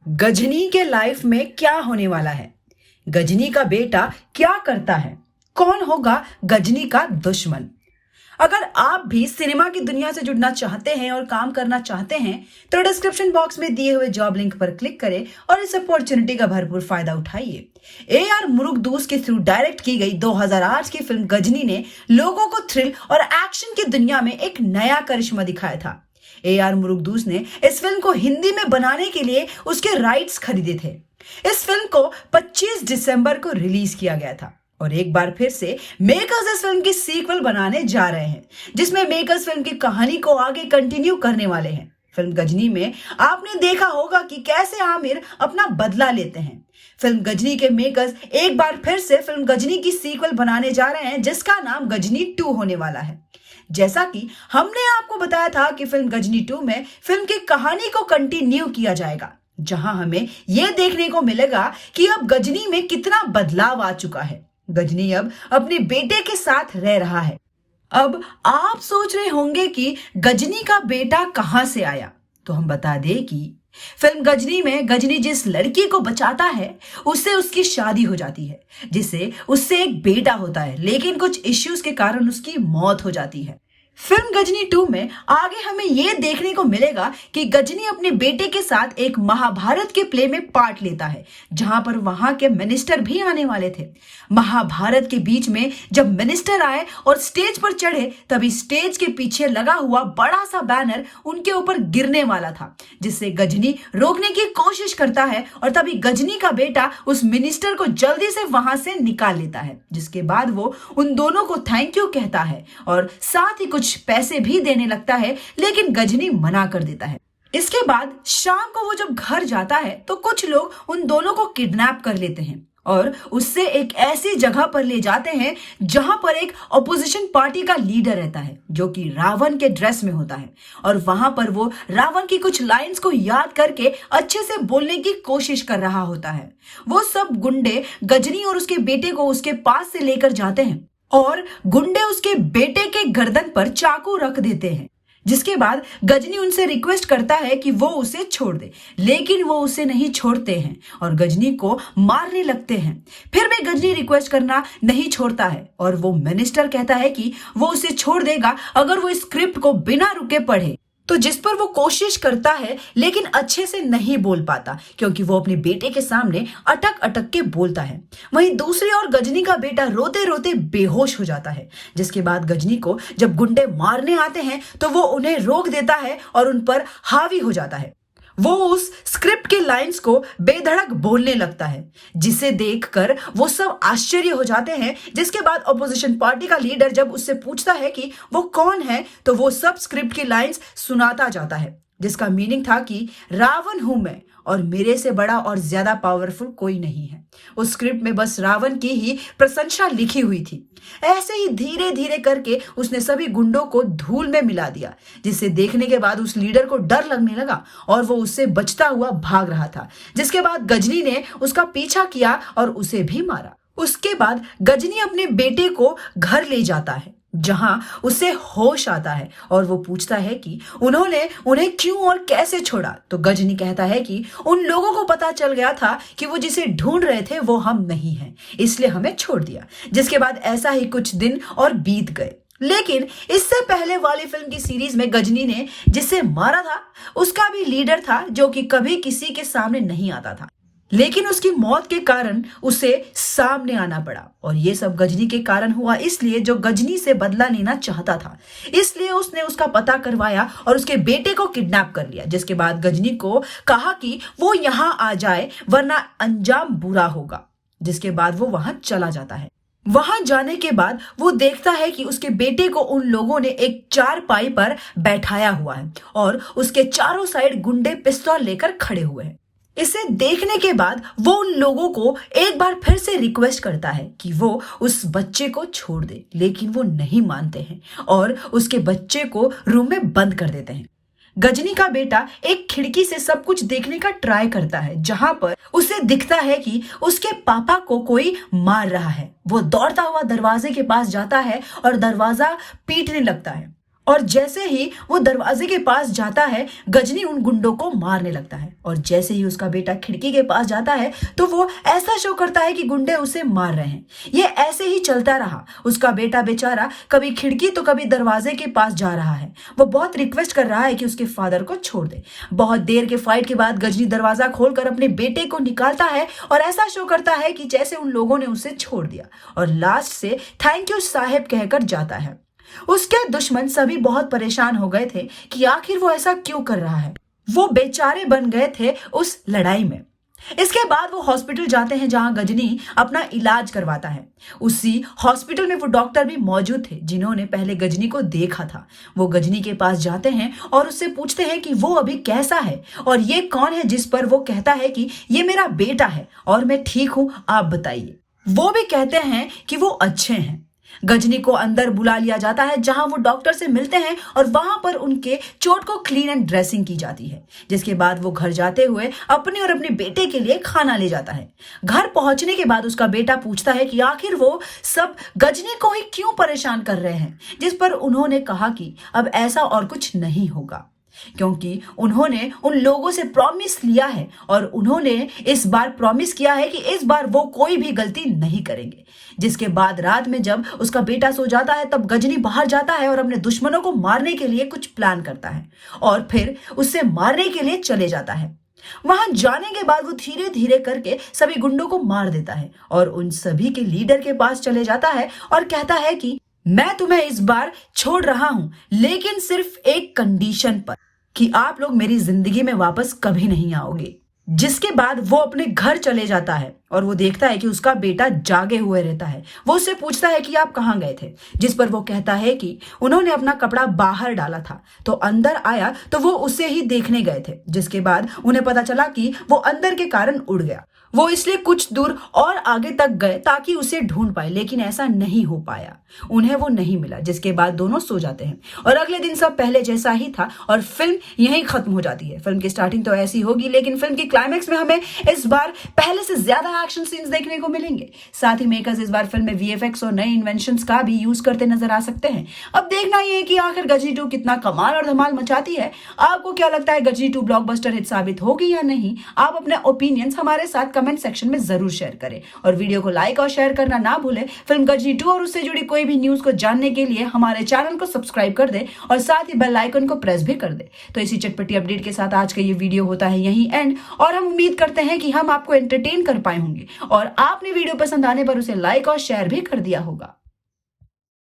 गजनी के लाइफ में क्या होने वाला है? गजनी का बेटा क्या करता है? कौन होगा गजनी का दुश्मन? अगर आप भी सिनेमा की दुनिया से जुड़ना चाहते हैं और काम करना चाहते हैं तो डिस्क्रिप्शन बॉक्स में दिए हुए जॉब लिंक पर क्लिक करें और इस अपॉर्चुनिटी का भरपूर फायदा उठाइए। AR मुरुगदूस के थ्रू डायरेक्ट की गई 2008 की फिल्म गजनी ने लोगों को थ्रिल और एक्शन की दुनिया में एक नया करिश्मा दिखाया था। AR मुरुगदूस ने इस फिल्म को हिंदी में बनाने के लिए उसके राइट्स खरीदे थे। इस फिल्म को 25 दिसंबर को रिलीज किया गया था और एक बार फिर से मेकर्स इस फिल्म की सीक्वल बनाने जा रहे हैं, जिसमें मेकर्स फिल्म की कहानी को आगे कंटिन्यू करने वाले हैं। फिल्म गजनी में आपने देखा होगा कि कैसे आमिर अपना बदला लेते हैं। फिल्म गजनी के मेकर्स एक बार फिर से फिल्म गजनी की सीक्वल बनाने जा रहे हैं, जिसका नाम गजनी 2 होने वाला है। जैसा कि हमने आपको बताया था कि फिल्म गजनी 2 में फिल्म की कहानी को कंटिन्यू किया जाएगा, जहां हमें यह देखने को मिलेगा कि अब गजनी में कितना बदलाव आ चुका है। गजनी अब अपने बेटे के साथ रह रहा है। अब आप सोच रहे होंगे कि गजनी का बेटा कहां से आया, तो हम बता दें कि फिल्म गजनी में गजनी जिस लड़की को बचाता है उससे उसकी शादी हो जाती है, जिससे उससे एक बेटा होता है, लेकिन कुछ इश्यूज के कारण उसकी मौत हो जाती है। फिल्म गजनी 2 में आगे हमें यह देखने को मिलेगा कि गजनी अपने बेटे के साथ एक महाभारत के प्ले में पार्ट लेता है, जहां पर वहां के मिनिस्टर भी आने वाले थे। महाभारत के बीच में जब मिनिस्टर आए और स्टेज पर चढ़े, तभी स्टेज के पीछे लगा हुआ बड़ा सा बैनर उनके ऊपर गिरने वाला था, जिससे गजनी रोकने की कोशिश करता है और तभी गजनी का बेटा उस मिनिस्टर को जल्दी से वहां से निकाल लेता है, जिसके बाद वो उन दोनों को थैंक यू कहता है और साथ ही कुछ पैसे भी देने लगता है, लेकिन गजनी मना कर देता है। इसके बाद शाम को वो जब घर जाता है तो कुछ लोग उन दोनों को किडनैप कर लेते हैं और उससे एक ऐसी जगह पर ले जाते हैं जहां पर एक ऑपोजिशन पार्टी का लीडर रहता है, जो कि रावण के ड्रेस में होता है, और वहां पर वो रावण की कुछ लाइंस को याद करके अच्छे से बोलने की कोशिश कर रहा होता है। वो सब गुंडे गजनी और उसके बेटे को उसके पास से लेकर जाते हैं और गुंडे उसके बेटे के गर्दन पर चाकू रख देते हैं, जिसके बाद गजनी उनसे रिक्वेस्ट करता है कि वो उसे छोड़ दे, लेकिन वो उसे नहीं छोड़ते हैं और गजनी को मारने लगते हैं। फिर भी गजनी रिक्वेस्ट करना नहीं छोड़ता है और वो मिनिस्टर कहता है कि वो उसे छोड़ देगा अगर वो स्क्रिप्ट को बिना रुके पढ़े, तो जिस पर वो कोशिश करता है लेकिन अच्छे से नहीं बोल पाता, क्योंकि वो अपने बेटे के सामने अटक अटक के बोलता है। वहीं दूसरी ओर गजनी का बेटा रोते रोते बेहोश हो जाता है, जिसके बाद गजनी को जब गुंडे मारने आते हैं तो वो उन्हें रोक देता है और उन पर हावी हो जाता है। वो उस स्क्रिप्ट के लाइंस को बेधड़क बोलने लगता है, जिसे देखकर वो सब आश्चर्य हो जाते हैं। जिसके बाद ऑपोजिशन पार्टी का लीडर जब उससे पूछता है कि वो कौन है, तो वो सब स्क्रिप्ट की लाइंस सुनाता जाता है, जिसका मीनिंग था कि रावण हूं मैं और मेरे से बड़ा और ज्यादा पावरफुल कोई नहीं है। उस स्क्रिप्ट में बस रावण की ही प्रशंसा लिखी हुई थी। ऐसे ही धीरे धीरे करके उसने सभी गुंडों को धूल में मिला दिया, जिसे देखने के बाद उस लीडर को डर लगने लगा और वो उससे बचता हुआ भाग रहा था। जिसके बाद गजनी ने उसका पीछा किया और उसे भी मारा। उसके बाद गजनी अपने बेटे को घर ले जाता है, जहां उसे होश आता है और वो पूछता है कि उन्होंने उन्हें क्यों और कैसे छोड़ा। तो गजनी कहता है कि उन लोगों को पता चल गया था कि वो जिसे ढूंढ रहे थे वो हम नहीं हैं, इसलिए हमें छोड़ दिया। जिसके बाद ऐसा ही कुछ दिन और बीत गए, लेकिन इससे पहले वाली फिल्म की सीरीज में गजनी ने जिसे मारा था उसका भी लीडर था, जो कि कभी किसी के सामने नहीं आता था, लेकिन उसकी मौत के कारण उसे सामने आना पड़ा। और ये सब गजनी के कारण हुआ, इसलिए जो गजनी से बदला लेना चाहता था, इसलिए उसने उसका पता करवाया और उसके बेटे को किडनैप कर लिया। जिसके बाद गजनी को कहा कि वो यहाँ आ जाए वरना अंजाम बुरा होगा। जिसके बाद वो वहां चला जाता है। वहां जाने के बाद वो देखता है कि उसके बेटे को उन लोगों ने एक चारपाई पर बैठाया हुआ है और उसके चारों साइड गुंडे पिस्तौल लेकर खड़े हुए हैं। इसे देखने के बाद वो उन लोगों को एक बार फिर से रिक्वेस्ट करता है कि वो उस बच्चे को छोड़ दे, लेकिन वो नहीं मानते हैं और उसके बच्चे को रूम में बंद कर देते हैं। गजनी का बेटा एक खिड़की से सब कुछ देखने का ट्राई करता है, जहां पर उसे दिखता है कि उसके पापा को कोई मार रहा है। वो दौड़ता हुआ दरवाजे के पास जाता है और दरवाजा पीटने लगता है और जैसे ही वो दरवाजे के पास जाता है, गजनी उन गुंडों को मारने लगता है। और जैसे ही उसका बेटा खिड़की के पास जाता है तो वो ऐसा शो करता है कि गुंडे उसे मार रहे हैं। ये ऐसे ही चलता रहा। उसका बेटा बेचारा कभी खिड़की तो कभी दरवाजे के पास जा रहा है। वो बहुत रिक्वेस्ट कर रहा है कि उसके फादर को छोड़ दे। बहुत देर के फाइट के बाद गजनी दरवाजा खोलकर अपने बेटे को निकालता है और ऐसा शो करता है कि जैसे उन लोगों ने उसे छोड़ दिया, और लास्ट से थैंक यू साहेब कहकर जाता है। उसके दुश्मन सभी बहुत परेशान हो गए थे कि आखिर वो ऐसा क्यों कर रहा है। वो बेचारे बन गए थे उस लड़ाई में। इसके बाद वो हॉस्पिटल जाते हैं जहां गजनी अपना इलाज करवाता है। उसी हॉस्पिटल में वो डॉक्टर भी मौजूद थे जिन्होंने पहले गजनी को देखा था। वो गजनी के पास जाते हैं और उससे पूछते हैं कि वो अभी कैसा है और ये कौन है, जिस पर वो कहता है कि ये मेरा बेटा है और मैं ठीक हूं, आप बताइए। वो भी कहते हैं कि वो अच्छे हैं। गजनी को अंदर बुला लिया जाता है जहां वो डॉक्टर से मिलते हैं और वहां पर उनके चोट को क्लीन एंड ड्रेसिंग की जाती है। जिसके बाद वो घर जाते हुए अपने और अपने बेटे के लिए खाना ले जाता है। घर पहुंचने के बाद उसका बेटा पूछता है कि आखिर वो सब गजनी को ही क्यों परेशान कर रहे हैं, जिस पर उन्होंने कहा कि अब ऐसा और कुछ नहीं होगा, क्योंकि उन्होंने उन लोगों से प्रॉमिस लिया है और उन्होंने इस बार प्रॉमिस किया है कि इस बार वो कोई भी गलती नहीं करेंगे। जिसके बाद रात में जब उसका बेटा सो जाता है तब गजनी बाहर जाता है और अपने दुश्मनों को मारने के लिए कुछ प्लान करता है और फिर उससे मारने के लिए चले जाता है। वहां जाने के बाद वो धीरे धीरे करके सभी गुंडों को मार देता है और उन सभी के लीडर के पास चले जाता है और कहता है कि मैं तुम्हें इस बार छोड़ रहा हूं, लेकिन सिर्फ एक कंडीशन पर, कि आप लोग मेरी जिंदगी में वापस कभी नहीं आओगे। जिसके बाद वो अपने घर चले जाता है और वो देखता है कि उसका बेटा जागे हुए रहता है। वो उससे पूछता है कि आप कहाँ गए थे, जिस पर वो कहता है कि उन्होंने अपना कपड़ा बाहर डाला था तो अंदर आया तो वो उसे ही देखने गए थे। जिसके बाद उन्हें पता चला कि वो अंदर के कारण उड़ गया। वो इसलिए कुछ दूर और आगे तक गए ताकि उसे ढूंढ पाए, लेकिन ऐसा नहीं हो पाया, उन्हें वो नहीं मिला। जिसके बाद दोनों सो जाते हैं और अगले दिन सब पहले जैसा ही था और फिल्म यहीं खत्म हो जाती है। फिल्म की स्टार्टिंग तो ऐसी होगी, लेकिन फिल्म की क्लाइमैक्स में हमें इस बार पहले से ज्यादा एक्शन सीन्स देखने को मिलेंगे। साथ ही मेकर्स इस बार फिल्म में वीएफएक्स और नए इन्वेंशंस का भी यूज करते नजर आ सकते हैं। अब देखना यह है कि आखिर गजनी 2 कितना कमाल और धमाल मचाती है। आपको क्या लगता है, गजनी 2 ब्लॉकबस्टर हिट साबित होगी या नहीं? आप अपने ओपिनियंस हमारे साथ कमेंट सेक्शन में जरूर शेयर करें और वीडियो को लाइक और शेयर करना ना भूलें। फिल्म गजनी 2 और उससे जुड़ी कोई भी न्यूज को जानने के लिए हमारे चैनल को सब्सक्राइब कर दें और साथ ही बेल आइकन को प्रेस भी कर दें। तो इसी चटपटी अपडेट के साथ आज का ये वीडियो होता है यहीं एंड, और हम उम्मीद करते हैं कि हम आपको एंटरटेन कर पाए होंगे और आपने वीडियो पसंद आने पर उसे लाइक और शेयर भी कर दिया होगा।